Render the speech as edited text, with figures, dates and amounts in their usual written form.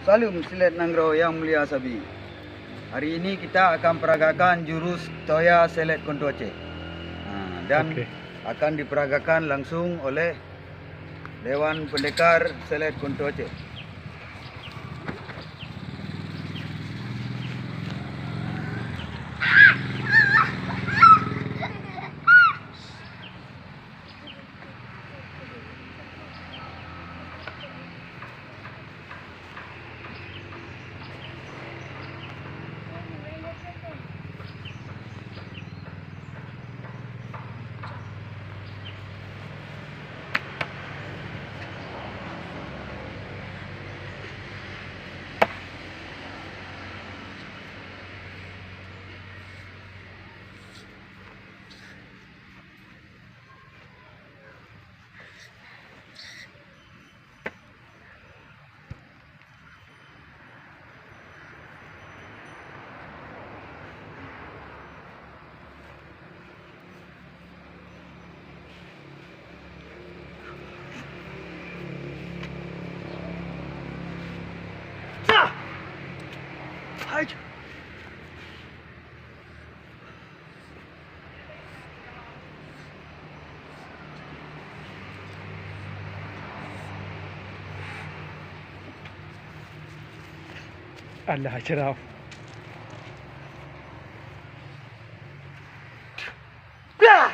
Salam silat nanggro yang mulia Sabi. Hari ini kita akan peragakan jurus Toya Selet Kontuace. Dan akan diperagakan langsung oleh Dewan Pendekar Selet Kontuace. Hai. Allah cerah. Dah.